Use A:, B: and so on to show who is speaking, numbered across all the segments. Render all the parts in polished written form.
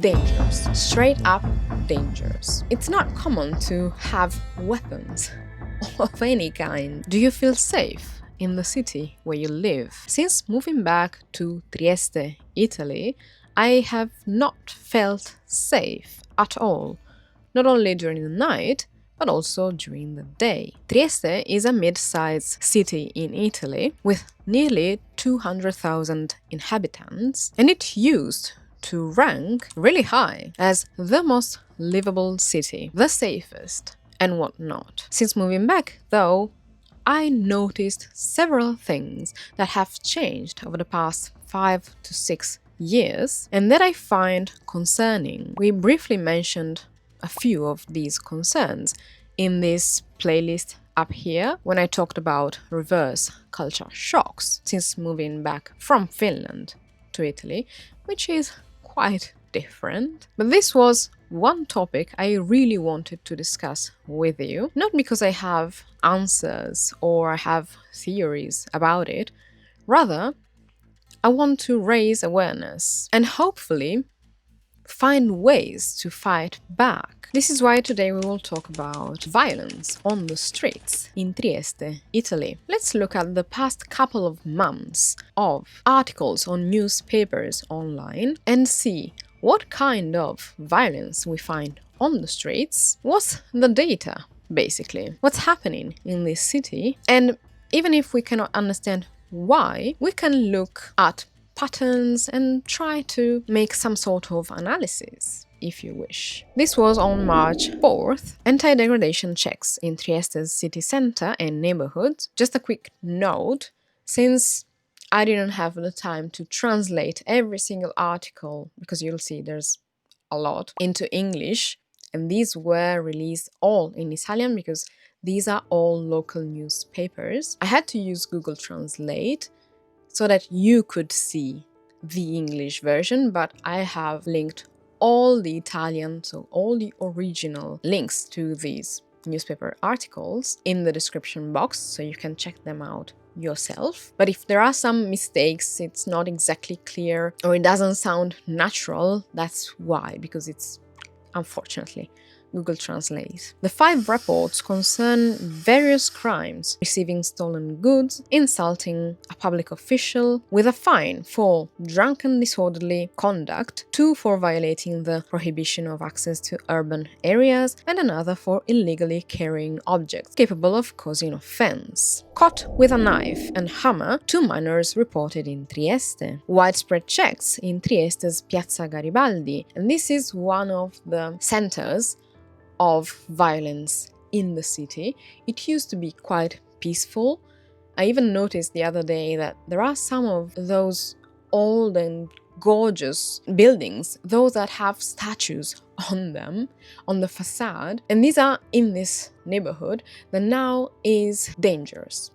A: dangerous, straight up dangerous. It's not common to have weapons of any kind. Do you feel safe in the city where you live? Since moving back to Trieste, Italy, I have not felt safe at all, not only during the night, but also during the day. Trieste is a mid-sized city in Italy with nearly 200,000 inhabitants, and it used to rank really high as the most livable city, the safest, and whatnot. Since moving back, though, I noticed several things that have changed over the past 5 to 6 years and that I find concerning. We briefly mentioned a few of these concerns in this playlist up here when I talked about reverse culture shocks since moving back from Finland to Italy, which is quite different. But this was one topic I really wanted to discuss with you, not because I have answers or I have theories about it. Rather, I want to raise awareness and hopefully find ways to fight back. This is why today we will talk about violence on the streets in Trieste, Italy. Let's look at the past couple of months of articles on newspapers online and see what kind of violence we find on the streets. What's the data, basically? What's happening in this city? And even if we cannot understand why, we can look at patterns and try to make some sort of analysis, if you wish. This was on March 4th, anti-degradation checks in Trieste's city center and neighborhoods. Just a quick note, since I didn't have the time to translate every single article, because you'll see there's a lot, into English, and these were released all in Italian because these are all local newspapers. I had to use Google Translate so that you could see the English version, but I have linked all the Italian, so all the original links to these newspaper articles in the description box, so you can check them out yourself. But if there are some mistakes, it's not exactly clear, or it doesn't sound natural, that's why, because it's unfortunately Google Translate. The 5 reports concern various crimes: receiving stolen goods, insulting a public official, with a fine for drunken disorderly conduct, 2 for violating the prohibition of access to urban areas, and another for illegally carrying objects capable of causing offense. Caught with a knife and hammer, 2 minors reported in Trieste. Widespread checks in Trieste's Piazza Garibaldi, and this is one of the centers of violence in the city. It used to be quite peaceful. I even noticed the other day that there are some of those old and gorgeous buildings, those that have statues on them, on the facade, and these are in this neighborhood that now is dangerous.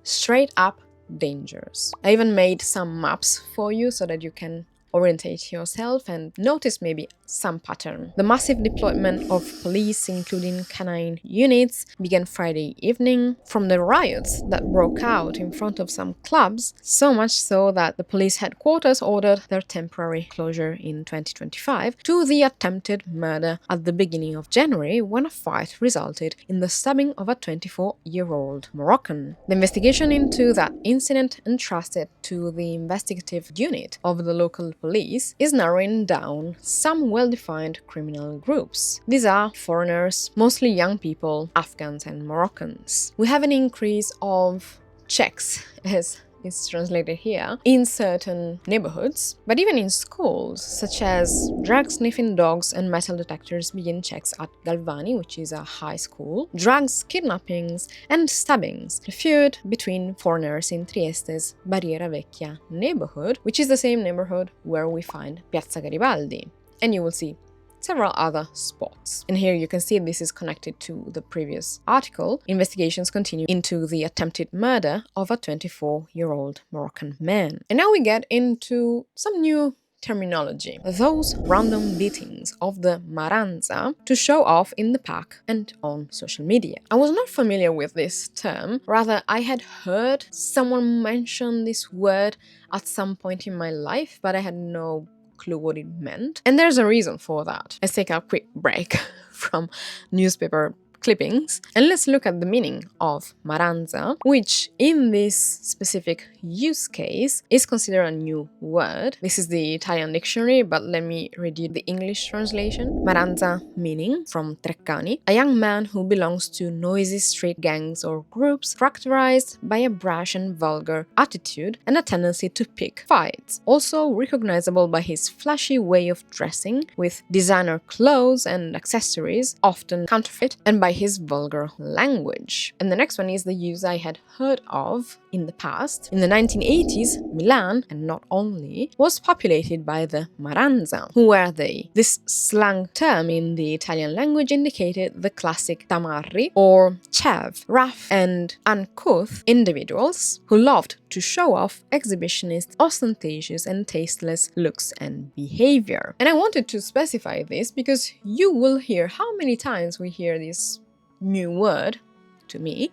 A: Straight up dangerous. I even made some maps for you so that you can orientate yourself and notice maybe some pattern. The massive deployment of police, including canine units, began Friday evening from the riots that broke out in front of some clubs, so much so that the police headquarters ordered their temporary closure in 2025, to the attempted murder at the beginning of January when a fight resulted in the stabbing of a 24-year-old Moroccan. The investigation into that incident, entrusted to the investigative unit of the local police, is narrowing down some well-defined criminal groups. These are foreigners, mostly young people, Afghans and Moroccans. We have an increase of checks, as is translated here, in certain neighborhoods, but even in schools, such as drug-sniffing dogs and metal detectors begin checks at Galvani, which is a high school, drugs, kidnappings, and stabbings. The feud between foreigners in Trieste's Barriera Vecchia neighborhood, which is the same neighborhood where we find Piazza Garibaldi. And you will see several other spots. And here you can see this is connected to the previous article. Investigations continue into the attempted murder of a 24-year-old Moroccan man. And now we get into some new terminology. Those random beatings of the Maranza to show off in the park and on social media. I was not familiar with this term, rather I had heard someone mention this word at some point in my life, but I had no clue what it meant. And there's a reason for that. Let's take a quick break from newspaper clippings and let's look at the meaning of Maranza, which in this specific use case is considered a new word. This is the Italian dictionary, but let me read you the English translation. Maranza meaning, from Treccani, a young man who belongs to noisy street gangs or groups characterized by a brash and vulgar attitude and a tendency to pick fights. Also recognizable by his flashy way of dressing with designer clothes and accessories, often counterfeit, and by his vulgar language. And the next one is the use I had heard of in the past. In the 1980s, Milan, and not only, was populated by the Maranza. Who were they? This slang term in the Italian language indicated the classic tamarri or chav, rough and uncouth individuals who loved to show off exhibitionist, ostentatious and tasteless looks and behavior. And I wanted to specify this because you will hear how many times we hear this new word, to me,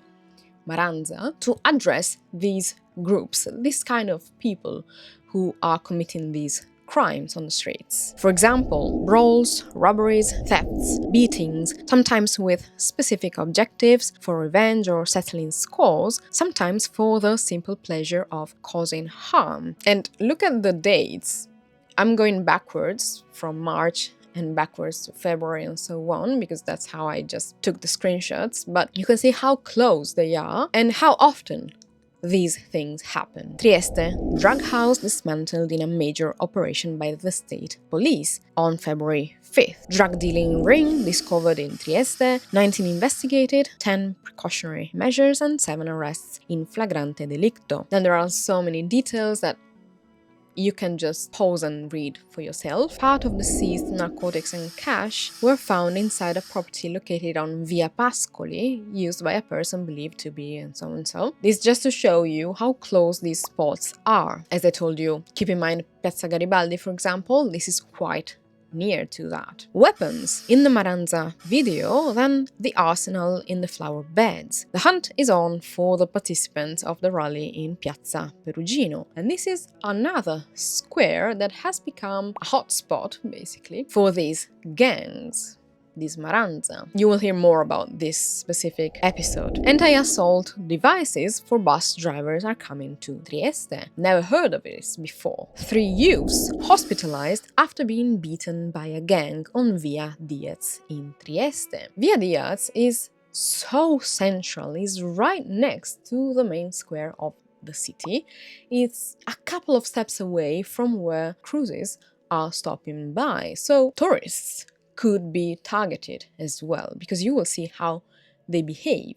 A: Maranza, to address these groups, this kind of people who are committing these crimes on the streets. For example, brawls, robberies, thefts, beatings, sometimes with specific objectives for revenge or settling scores, sometimes for the simple pleasure of causing harm. And look at the dates. I'm going backwards from March and backwards to February and so on, because that's how I just took the screenshots, but you can see how close they are and how often these things happen. Trieste, drug house dismantled in a major operation by the state police on February 5th. Drug dealing ring discovered in Trieste, 19 investigated, 10 precautionary measures and 7 arrests in flagrante delicto. Then there are so many details that you can just pause and read for yourself. Part of the seized narcotics and cash were found inside a property located on Via Pascoli, used by a person believed to be and so and so. This just to show you how close these spots are. As I told you, keep in mind Piazza Garibaldi, for example, this is quite near to that. Weapons in the Maranza video, then the arsenal in the flower beds. The hunt is on for the participants of the rally in Piazza Perugino, and this is another square that has become a hotspot, basically, for these gangs. This Maranza. You will hear more about this specific episode. Anti-assault devices for bus drivers are coming to Trieste. Never heard of this before. 3 youths hospitalized after being beaten by a gang on Via Diaz in Trieste. Via Diaz is so central, is right next to the main square of the city. It's a couple of steps away from where cruises are stopping by, so tourists could be targeted as well, because you will see how they behave,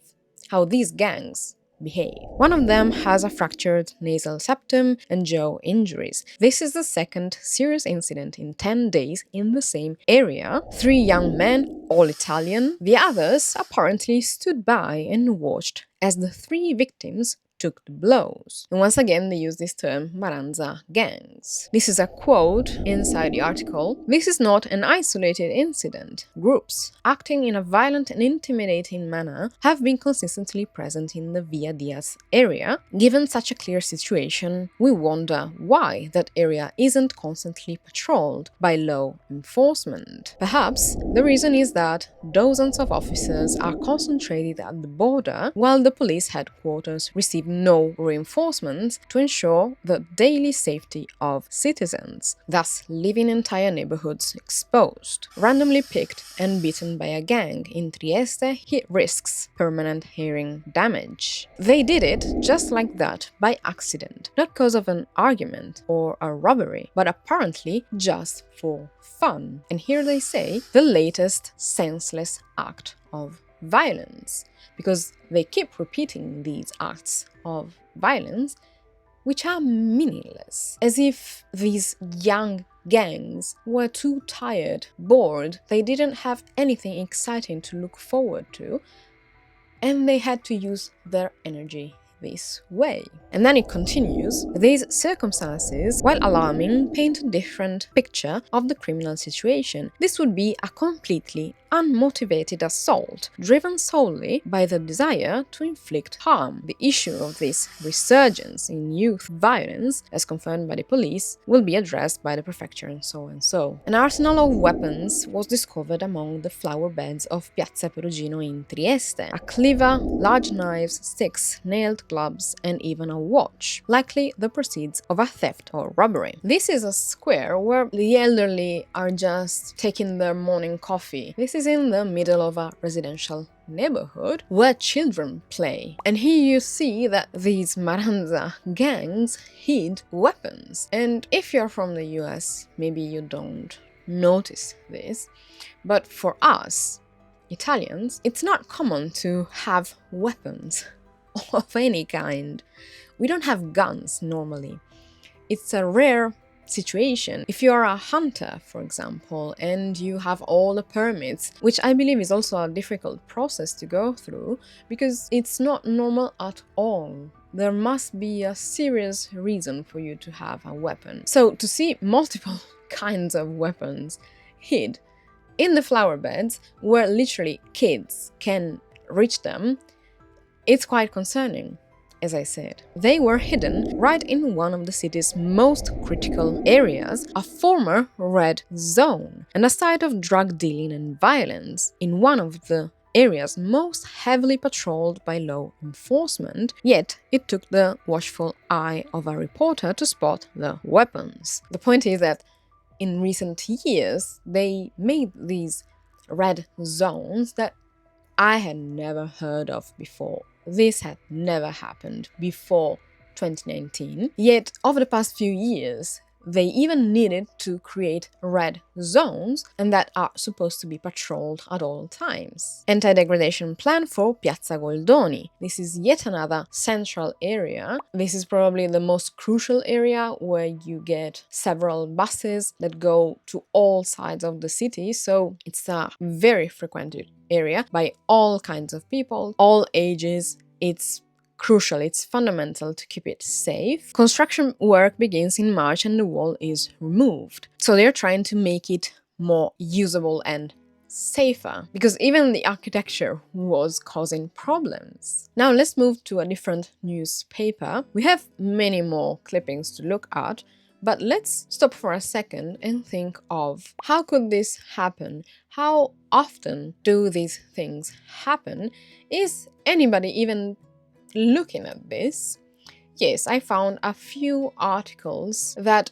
A: how these gangs behave. One of them has a fractured nasal septum and jaw injuries. This is the second serious incident in 10 days in the same area. 3 young men, all Italian. The others apparently stood by and watched as the 3 victims took the blows. And once again, they use this term, Maranza gangs. This is a quote inside the article. This is not an isolated incident. Groups acting in a violent and intimidating manner have been consistently present in the Via Diaz area. Given such a clear situation, we wonder why that area isn't constantly patrolled by law enforcement. Perhaps the reason is that dozens of officers are concentrated at the border, while the police headquarters receive no reinforcements to ensure the daily safety of citizens, thus leaving entire neighborhoods exposed. Randomly picked and beaten by a gang in Trieste, he risks permanent hearing damage. They did it just like that by accident, not because of an argument or a robbery, but apparently just for fun. And here they say the latest senseless act of violence, because they keep repeating these acts of violence, which are meaningless, as if these young gangs were too tired, bored, they didn't have anything exciting to look forward to, and they had to use their energy this way. And then it continues, these circumstances, while alarming, paint a different picture of the criminal situation. This would be a completely unmotivated assault, driven solely by the desire to inflict harm. The issue of this resurgence in youth violence, as confirmed by the police, will be addressed by the prefecture and so and so. An arsenal of weapons was discovered among the flower beds of Piazza Perugino in Trieste. A cleaver, large knives, sticks, nailed gloves, and even a watch, likely the proceeds of a theft or robbery. This is a square where the elderly are just taking their morning coffee. This is in the middle of a residential neighborhood where children play. And here you see that these Maranza gangs hid weapons. And if you're from the US, maybe you don't notice this, but for us, Italians, it's not common to have weapons of any kind. We don't have guns normally. It's a rare situation. If you're a hunter, for example, and you have all the permits, which I believe is also a difficult process to go through because it's not normal at all. There must be a serious reason for you to have a weapon. So to see multiple kinds of weapons hid in the flower beds where literally kids can reach them, it's quite concerning. As I said, they were hidden right in one of the city's most critical areas, a former red zone, and a site of drug dealing and violence, in one of the areas most heavily patrolled by law enforcement, yet it took the watchful eye of a reporter to spot the weapons. The point is that in recent years, they made these red zones that I had never heard of before. This had never happened before 2019. Yet, over the past few years, they even needed to create red zones, and that are supposed to be patrolled at all times. Anti-degradation plan for Piazza Goldoni. This is yet another central area. This is probably the most crucial area where you get several buses that go to all sides of the city, so it's a very frequented area by all kinds of people, all ages. It's crucial, it's fundamental to keep it safe. Construction work begins in March and the wall is removed. So they're trying to make it more usable and safer, because even the architecture was causing problems. Now let's move to a different newspaper. We have many more clippings to look at, but let's stop for a second and think of how could this happen? How often do these things happen? Is anybody even looking at this? Yes, I found a few articles that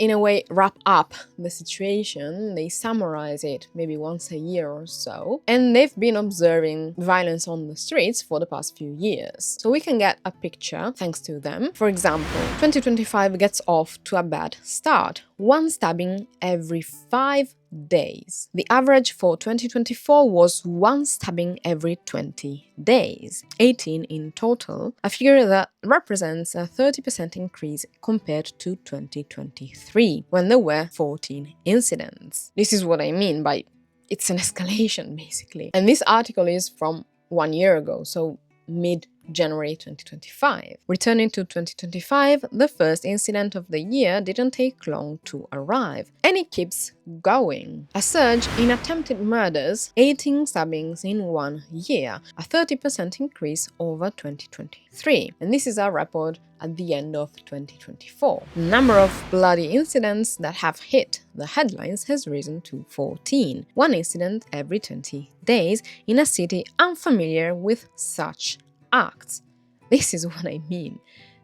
A: in a way wrap up the situation. They summarize it maybe once a year or so, and they've been observing violence on the streets for the past few years, so we can get a picture thanks to them. For example, 2025 gets off to a bad start. One stabbing every 5 days. The average for 2024 was one stabbing every 20 days, 18 in total, a figure that represents a 30% increase compared to 2023, when there were 14 incidents. This is what I mean by it's an escalation, basically. And this article is from 1 year ago, so mid-January 2025. Returning to 2025, the first incident of the year didn't take long to arrive, and it keeps going. A surge in attempted murders, 18 stabbings in 1 year, a 30% increase over 2023. And this is a report at the end of 2024. The number of bloody incidents that have hit the headlines has risen to 14, one incident every 20 days in a city unfamiliar with such acts. This is what I mean.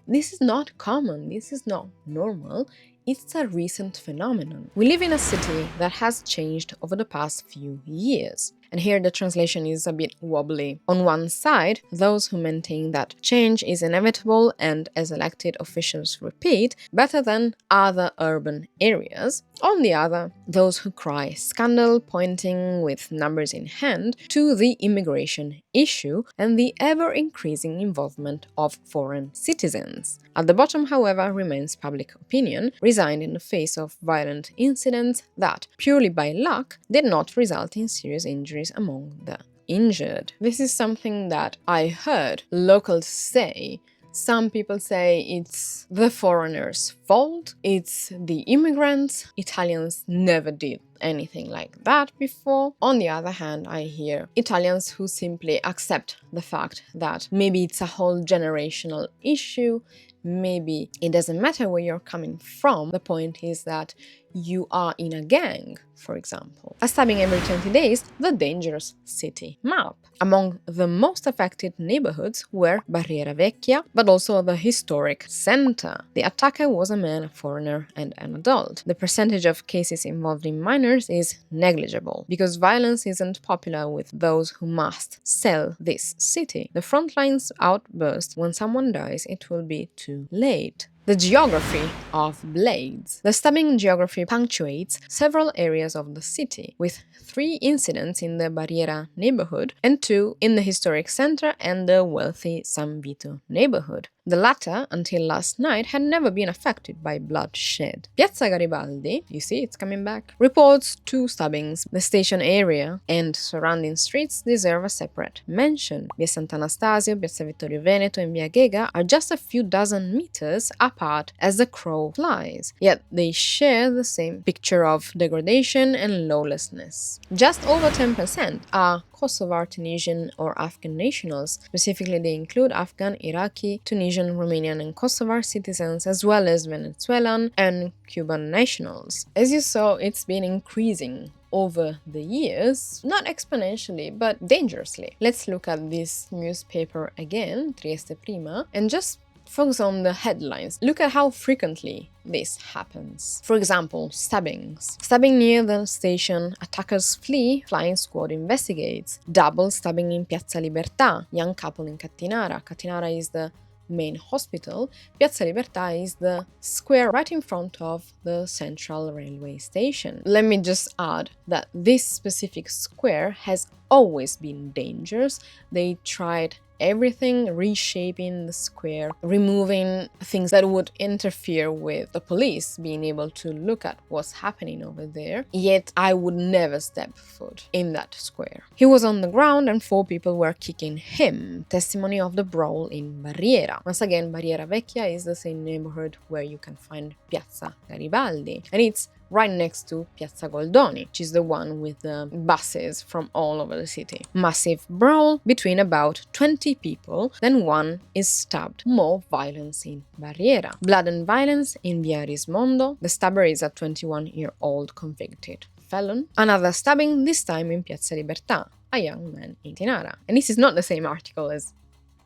A: This is not common, this is not normal, it's a recent phenomenon. We live in a city that has changed over the past few years. And here the translation is a bit wobbly. On one side, those who maintain that change is inevitable and, as elected officials repeat, better than other urban areas. On the other, those who cry scandal, pointing with numbers in hand to the immigration issue and the ever-increasing involvement of foreign citizens. At the bottom, however, remains public opinion, resigned in the face of violent incidents that, purely by luck, did not result in serious injuries among the injured. This is something that I heard locals say. Some people say it's the foreigners' fault, it's the immigrants. Italians never did anything like that before. On the other hand, I hear Italians who simply accept the fact that maybe it's a whole generational issue, maybe it doesn't matter where you're coming from. The point is that you are in a gang, for example. A stabbing every 20 days, the dangerous city map. Among the most affected neighborhoods were Barriera Vecchia, but also the historic center. The attacker was a man, a foreigner, and an adult. The percentage of cases involving minors is negligible, because violence isn't popular with those who must sell this city. The front lines outburst: when someone dies, it will be too late. The geography of blades. The stabbing geography punctuates several areas of the city, with 3 incidents in the Barriera neighborhood and 2 in the historic center and the wealthy San Vito neighborhood. The latter, until last night, had never been affected by bloodshed. Piazza Garibaldi, you see it's coming back, reports 2 stabbings. The station area and surrounding streets deserve a separate mention. Via Sant'Anastasio, Piazza Vittorio Veneto, and Via Ghega are just a few dozen meters apart as the crow flies, yet they share the same picture of degradation and lawlessness. Just over 10% are Kosovar, Tunisian, or Afghan nationals. Specifically, they include Afghan, Iraqi, Tunisian, Romanian, and Kosovar citizens, as well as Venezuelan and Cuban nationals. As you saw, it's been increasing over the years, not exponentially, but dangerously. Let's look at this newspaper again, TriestePrima, and just focus on the headlines. Look at how frequently this happens. For example, stabbings. Stabbing near the station, attackers flee, flying squad investigates. Double stabbing in Piazza Libertà, young couple in Cattinara. Cattinara is the main hospital. Piazza Libertà is the square right in front of the central railway station. Let me just add that this specific square has always been dangerous. They tried everything, reshaping the square, removing things that would interfere with the police being able to look at what's happening over there. Yet I would never step foot in that square. He was on the ground and 4 people were kicking him. Testimony of the brawl in Barriera. Once again, Barriera Vecchia is the same neighborhood where you can find Piazza Garibaldi, and it's right next to Piazza Goldoni, which is the one with the buses from all over the city. Massive brawl between about 20 people, then one is stabbed. More violence in Barriera. Blood and violence in Via Rismondo. The stabber is a 21-year-old convicted felon. Another stabbing, this time in Piazza Libertà, a young man in Tinara. And this is not the same article as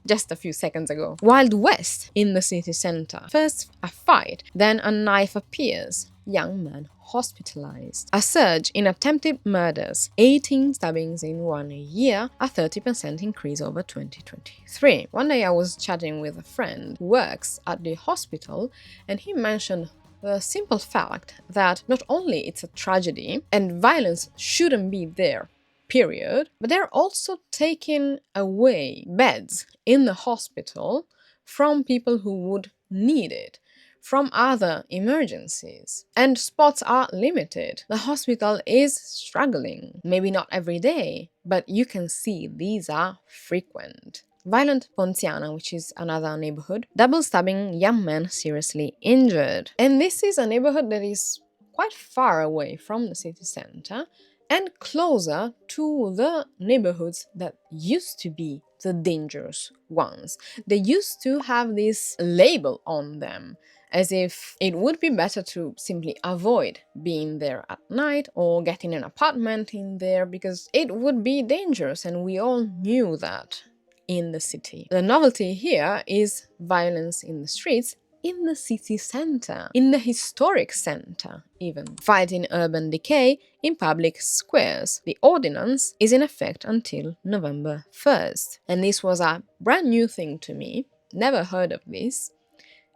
A: just a few seconds ago. Wild West in the city center. First a fight, then a knife appears. Young man hospitalized. A surge in attempted murders, 18 stabbings in 1 year, a 30% increase over 2023. One day I was chatting with a friend who works at the hospital, and he mentioned the simple fact that not only it's a tragedy and violence shouldn't be there, period, but they're also taking away beds in the hospital from people who would need it, from other emergencies. And spots are limited. The hospital is struggling. Maybe not every day, but you can see these are frequent. Violent Ponziana, which is another neighborhood. Double stabbing, young man seriously injured. And this is a neighborhood that is quite far away from the city center and closer to the neighborhoods that used to be the dangerous ones. They used to have this label on them, as if it would be better to simply avoid being there at night or getting an apartment in there because it would be dangerous, and we all knew that in the city. The novelty here is violence in the streets, in the city center, in the historic center even. Fighting urban decay in public squares. The ordinance is in effect until November 1st. And this was a brand new thing to me, never heard of this,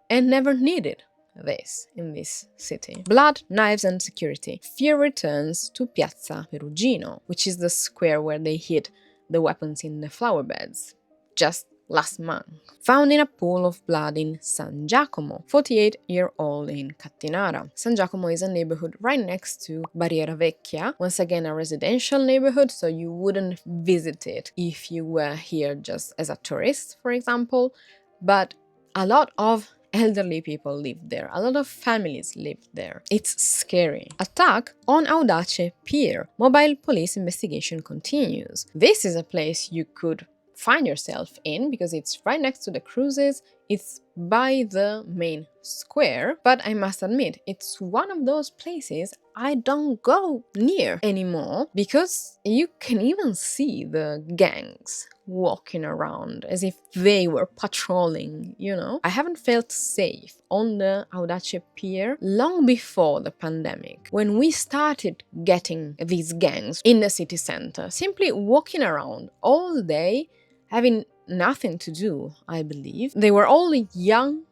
A: and never needed this in this city. Blood, knives, and security. Fear returns to Piazza Perugino, which is the square where they hid the weapons in the flower beds. Just last month. Found in a pool of blood in San Giacomo, 48-year-old in Cattinara. San Giacomo is a neighborhood right next to Barriera Vecchia, once again a residential neighborhood, so you wouldn't visit it if you were here just as a tourist, for example, but a lot of elderly people live there. A lot of families live there. It's scary. Attack on Audace Pier. Mobile police investigation continues. This is a place you could find yourself in because it's right next to the cruises. It's by the main square, but I must admit, it's one of those places I don't go near anymore because you can even see the gangs walking around as if they were patrolling, you know? I haven't felt safe on the Audace Pier long before the pandemic, when we started getting these gangs in the city center, simply walking around all day, having nothing to do, I believe. They were all young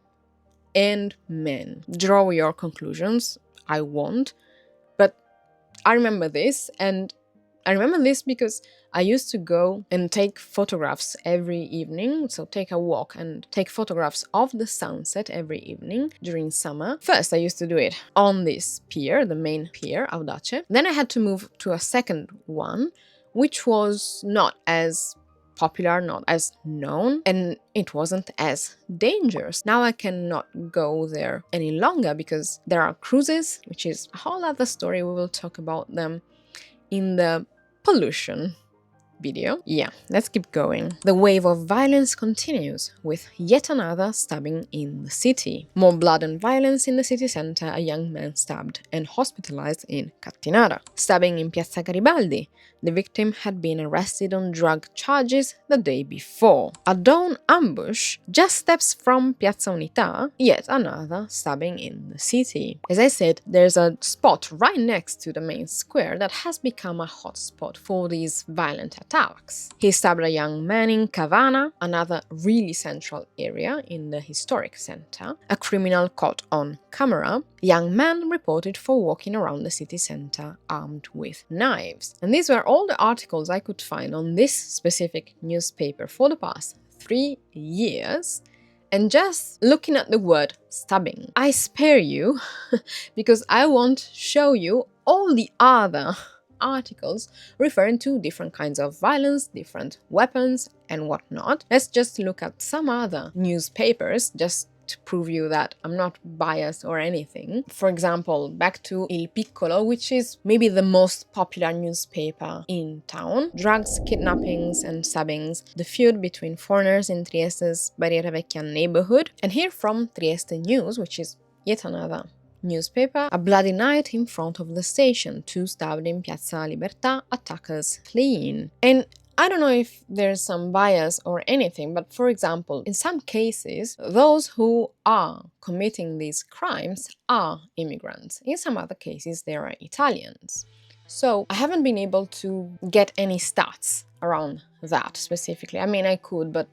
A: and men. Draw your conclusions, I won't. But I remember this, and I remember this because I used to go and take photographs every evening, so take a walk and take photographs of the sunset every evening during summer. First, I used to do it on this pier, the main pier, Audace. Then I had to move to a second one, which was not as popular, not as known, and it wasn't as dangerous. Now I cannot go there any longer because there are cruises, which is a whole other story. We will talk about them in the pollution video. Yeah, let's keep going. The wave of violence continues with yet another stabbing in the city. More blood and violence in the city center, a young man stabbed and hospitalized in Cattinara. Stabbing in Piazza Garibaldi. The victim had been arrested on drug charges the day before. A dawn ambush just steps from Piazza Unità, yet another stabbing in the city. As I said, there's a spot right next to the main square that has become a hotspot for these violent attacks. He stabbed a young man in Cavana, another really central area in the historic center. A criminal caught on camera. Young man reported for walking around the city center armed with knives. And these were all the articles I could find on this specific newspaper for the past 3 years. And just looking at the word stabbing, I spare you because I won't show you all the other articles referring to different kinds of violence, different weapons and whatnot. Let's just look at some other newspapers just to prove you that I'm not biased or anything. For example, back to Il Piccolo, which is maybe the most popular newspaper in town. Drugs, kidnappings and stabbings, the feud between foreigners in Trieste's Barriera Vecchia neighborhood. And here from Trieste News, which is yet another newspaper, a bloody night in front of the station, 2 stabbed in Piazza Libertà, attackers fleeing. And I don't know if there's some bias or anything, but for example, in some cases, those who are committing these crimes are immigrants. In some other cases, they are Italians. So I haven't been able to get any stats around that specifically. I mean, I could, but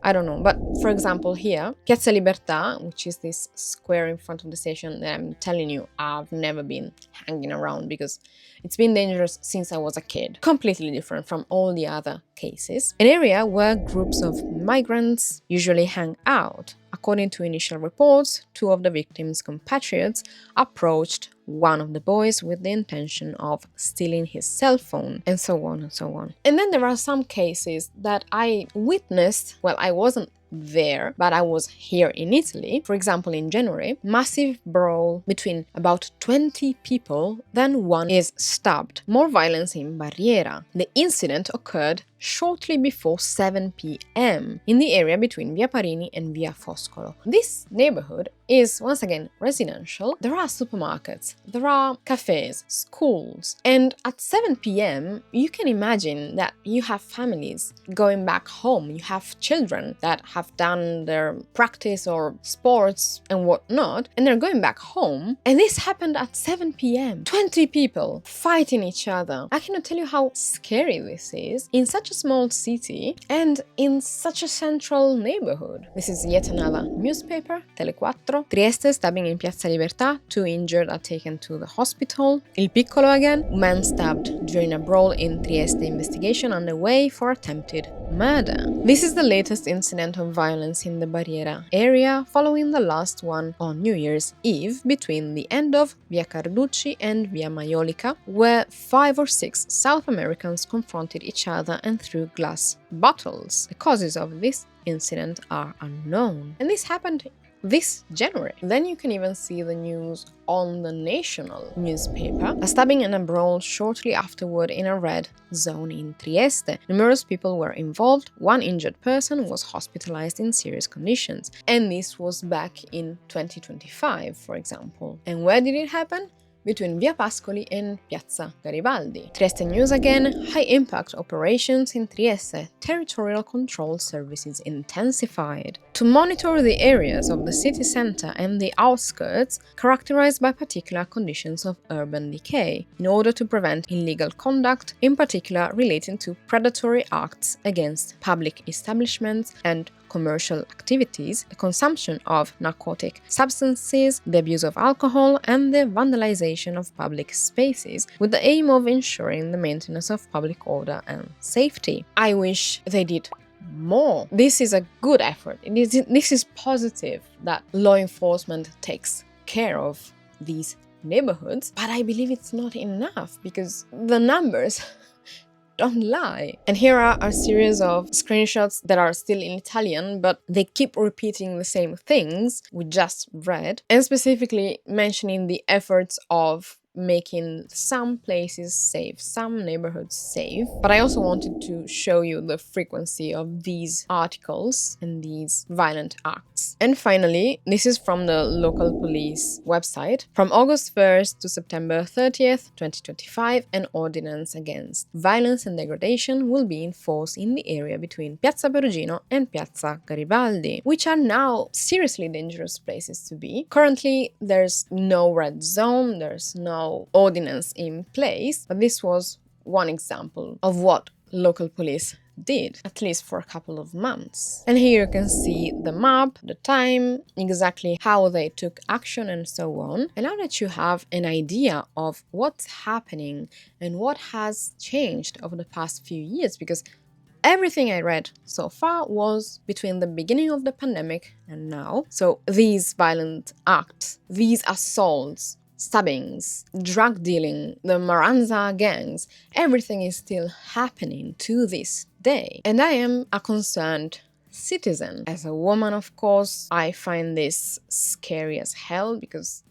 A: I don't know. But for example, here, Piazza Libertà, which is this square in front of the station that I'm telling you, I've never been hanging around because it's been dangerous since I was a kid. Completely different from all the other cases. An area where groups of migrants usually hang out. According to initial reports, 2 of the victims' compatriots approached one of the boys with the intention of stealing his cell phone, and so on and so on. And then there are some cases that I witnessed, well, I wasn't there, but I was here in Italy. For example, in January, massive brawl between about 20 people, then one is stabbed. More violence in Barriera. The incident occurred shortly before 7 p.m. in the area between Via Parini and Via Foscolo. This neighborhood is once again residential. There are supermarkets, there are cafes, schools, and at 7 p.m. you can imagine that you have families going back home. You have children that have done their practice or sports and whatnot, and they're going back home, and this happened at 7 p.m. 20 people fighting each other. I cannot tell you how scary this is in such a small city and in such a central neighborhood. This is yet another newspaper, Tele4. Trieste, stabbing in Piazza Libertà, 2 injured are taken to the hospital. Il Piccolo again, man stabbed during a brawl in Trieste, investigation underway for attempted murder. This is the latest incident of violence in the Barriera area, following the last one on New Year's Eve between the end of Via Carducci and Via Maiolica, where 5 or 6 South Americans confronted each other and threw glass bottles. The causes of this incident are unknown, and this happened this January. Then you can even see the news on the national newspaper. A stabbing and a brawl shortly afterward in a red zone in Trieste. Numerous people were involved. One injured person was hospitalized in serious conditions. And this was back in 2025, for example. And where did it happen? Between Via Pascoli and Piazza Garibaldi. Trieste News again, high-impact operations in Trieste, territorial control services intensified. To monitor the areas of the city center and the outskirts characterized by particular conditions of urban decay, in order to prevent illegal conduct, in particular relating to predatory acts against public establishments and commercial activities, the consumption of narcotic substances, the abuse of alcohol, and the vandalization of public spaces, with the aim of ensuring the maintenance of public order and safety. I wish they did more. This is a good effort. This is positive that law enforcement takes care of these neighborhoods, but I believe it's not enough because the numbers don't lie. And here are a series of screenshots that are still in Italian, but they keep repeating the same things we just read, and specifically mentioning the efforts of making some places safe, some neighborhoods safe. But I also wanted to show you the frequency of these articles and these violent acts. And finally, this is from the local police website. From August 1st to September 30th, 2025, an ordinance against violence and degradation will be enforced in the area between Piazza Perugino and Piazza Garibaldi, which are now seriously dangerous places to be. Currently, there's no red zone, there's no ordinance in place, but this was one example of what local police did, at least for a couple of months. And here you can see the map, the time, exactly how they took action and so on. And now that you have an idea of what's happening and what has changed over the past few years, because everything I read so far was between the beginning of the pandemic and now. So these violent acts, these assaults, stabbings, drug dealing, the Maranza gangs, everything is still happening to this day. And I am a concerned citizen. As a woman, of course, I find this scary as hell because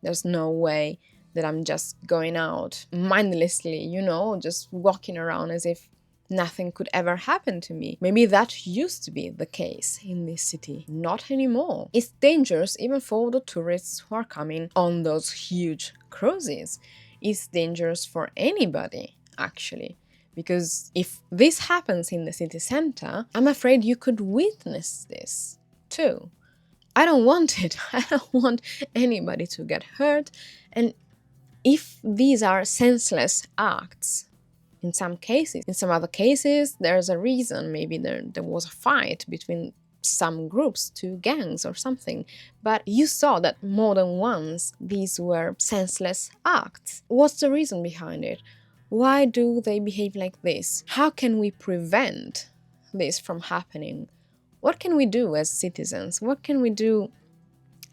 A: there's no way that I'm just going out mindlessly, just walking around as if nothing could ever happen to me. Maybe that used to be the case in this city. Not anymore. It's dangerous even for the tourists who are coming on those huge cruises. It's dangerous for anybody, actually. Because if this happens in the city center, I'm afraid you could witness this too. I don't want it. I don't want anybody to get hurt. And if these are senseless acts, in some cases, in some other cases, there's a reason. Maybe there was a fight between some groups, two gangs or something. But you saw that more than once these were senseless acts. What's the reason behind it? Why do they behave like this? How can we prevent this from happening? What can we do as citizens? What can we do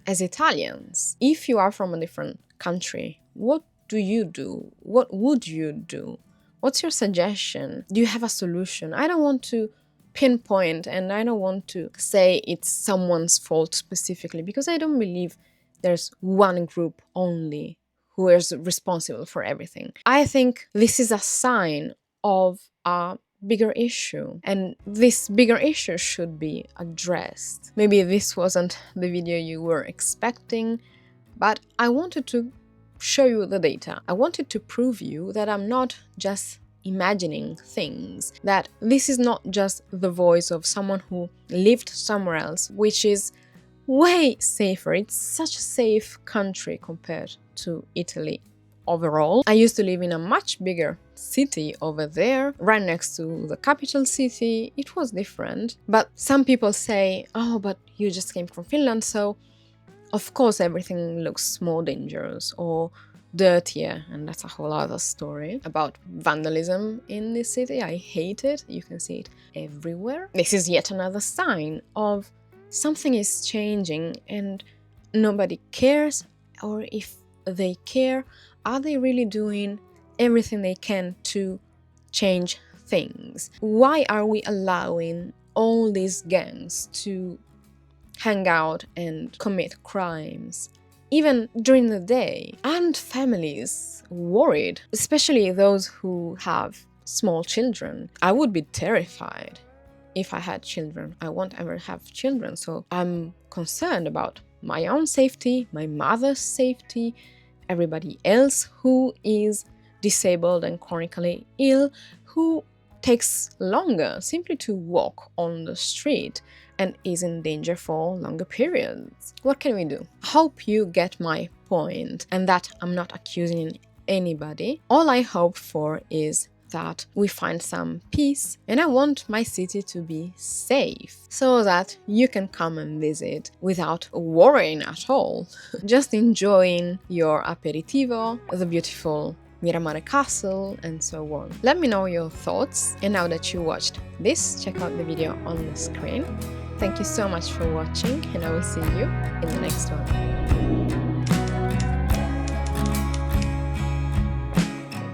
A: as Italians? If you are from a different country, what do you do? What would you do? What's your suggestion? Do you have a solution? I don't want to pinpoint and I don't want to say it's someone's fault specifically because I don't believe there's one group only who is responsible for everything. I think this is a sign of a bigger issue and this bigger issue should be addressed. Maybe this wasn't the video you were expecting, but I wanted to show you the data. I wanted to prove you that I'm not just imagining things, that this is not just the voice of someone who lived somewhere else, which is way safer. It's such a safe country compared to Italy overall. I used to live in a much bigger city over there, right next to the capital city. It was different. But some people say, oh, but you just came from Finland, so of course everything looks more dangerous, or dirtier, and that's a whole other story about vandalism in this city. I hate it. You can see it everywhere. This is yet another sign of something is changing and nobody cares, or if they care, are they really doing everything they can to change things? Why are we allowing all these gangs to hang out and commit crimes, even during the day? Aren't families worried, especially those who have small children? I would be terrified if I had children. I won't ever have children, so I'm concerned about my own safety, my mother's safety, everybody else who is disabled and chronically ill, who takes longer simply to walk on the street and is in danger for longer periods. What can we do? I hope you get my point and that I'm not accusing anybody. All I hope for is that we find some peace, and I want my city to be safe so that you can come and visit without worrying at all, just enjoying your aperitivo, the beautiful Miramare Castle, and so on. Let me know your thoughts, and now that you watched this, check out the video on the screen. Thank you so much for watching, and I will see you in the next one.